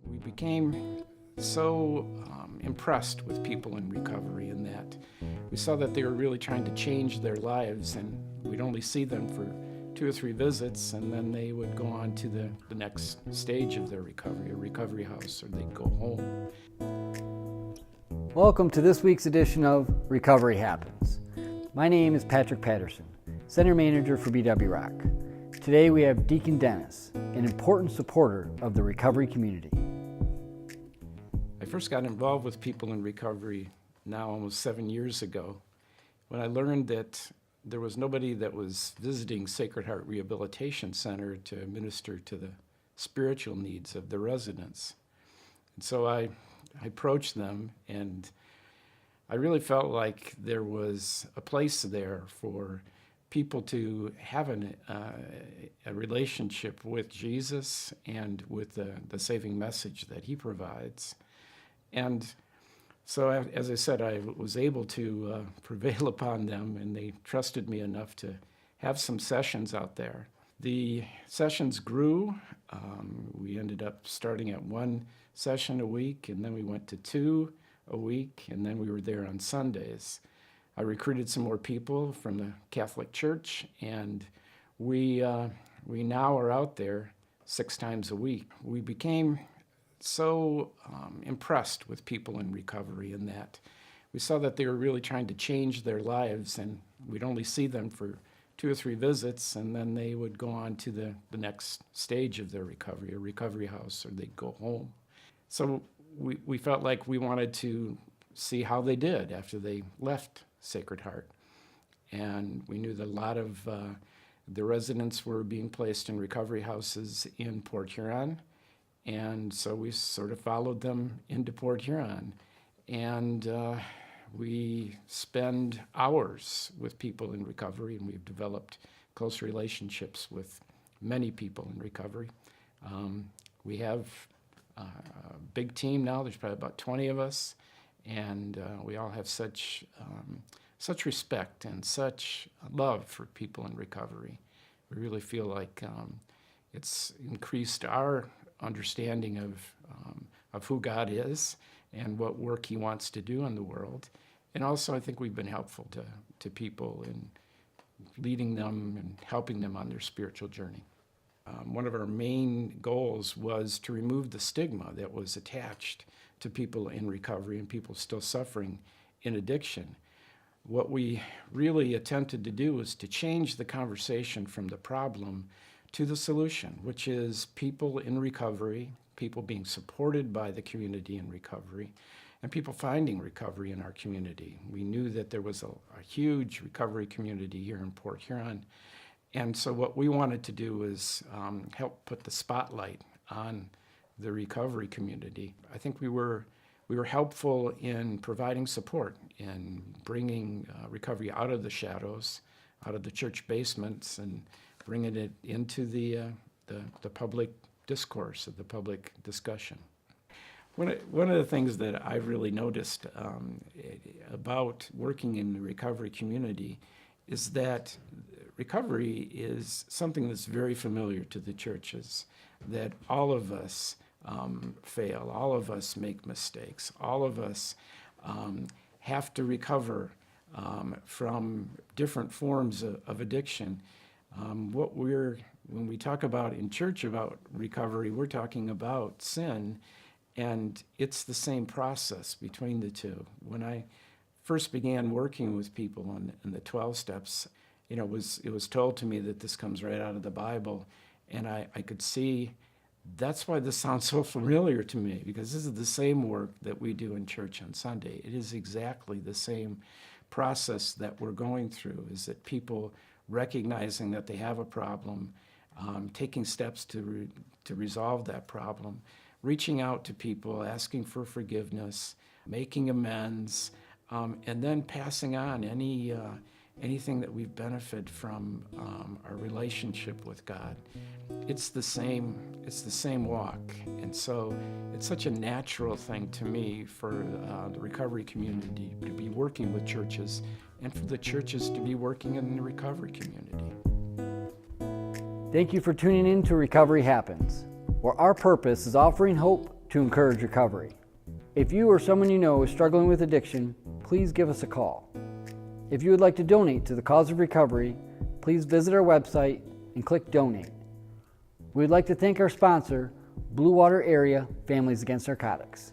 We became so impressed with people in recovery in that we saw that they were really trying to change their lives, and we'd only see them for 2 or 3 visits, and then they would go on to the next stage of their recovery, a recovery house, or they'd go home. Welcome to this week's edition of Recovery Happens. My name is Patrick Patterson, Center Manager for BW Rock. Today we have Deacon Dennis, an important supporter of the recovery community. I first got involved with people in recovery now almost 7 years ago when I learned that there was nobody that was visiting Sacred Heart Rehabilitation Center to minister to the spiritual needs of the residents. And so I approached them, and I really felt like there was a place there for people to have a relationship with Jesus and with the saving message that he provides. And so, as I said, I was able to prevail upon them, and they trusted me enough to have some sessions out there. The sessions grew. We ended up starting at 1 session a week, and then we went to 2 a week, and then we were there on Sundays. I recruited some more people from the Catholic Church, and we now are out there 6 times a week. We became so impressed with people in recovery in that we saw that they were really trying to change their lives, and we'd only see them for 2 or 3 visits, and then they would go on to the next stage of their recovery, a recovery house, or they'd go home. So we felt like we wanted to see how they did after they left Sacred Heart. And we knew that a lot of the residents were being placed in recovery houses in Port Huron. And so we sort of followed them into Port Huron. And we spend hours with people in recovery, and we've developed close relationships with many people in recovery. We have a big team now. There's probably about 20 of us, and we all have such respect and such love for people in recovery. We really feel like it's increased our understanding of who God is and what work he wants to do in the world. And also I think we've been helpful to people in leading them and helping them on their spiritual journey. One of our main goals was to remove the stigma that was attached to people in recovery and people still suffering in addiction. What we really attempted to do was to change the conversation from the problem to the solution, which is people in recovery, people being supported by the community in recovery, and people finding recovery in our community. We knew that there was a huge recovery community here in Port Huron, and so what we wanted to do is help put the spotlight on the recovery community. I think we were helpful in providing support, in bringing recovery out of the shadows, out of the church basements, and bringing it into the public discourse, of the public discussion. One of the things that I've really noticed about working in the recovery community is that recovery is something that's very familiar to the churches, that all of us fail, all of us make mistakes, all of us have to recover from different forms of addiction. When we talk about in church about recovery, we're talking about sin, and it's the same process between the two. When I first began working with people in the 12 steps, it was told to me that this comes right out of the Bible, and I could see that's why this sounds so familiar to me, because this is the same work that we do in church on Sunday. It is exactly the same process that we're going through, is that people recognizing that they have a problem, taking steps to resolve that problem, reaching out to people, asking for forgiveness, making amends, and then passing on anything that we've benefited from our relationship with God. It's the same walk, and so it's such a natural thing to me for the recovery community to be working with churches, and for the churches to be working in the recovery community. Thank you for tuning in to Recovery Happens, where our purpose is offering hope to encourage recovery. If you or someone you know is struggling with addiction, please give us a call. If you would like to donate to the cause of recovery, please visit our website and click Donate. We would like to thank our sponsor, Blue Water Area Families Against Narcotics.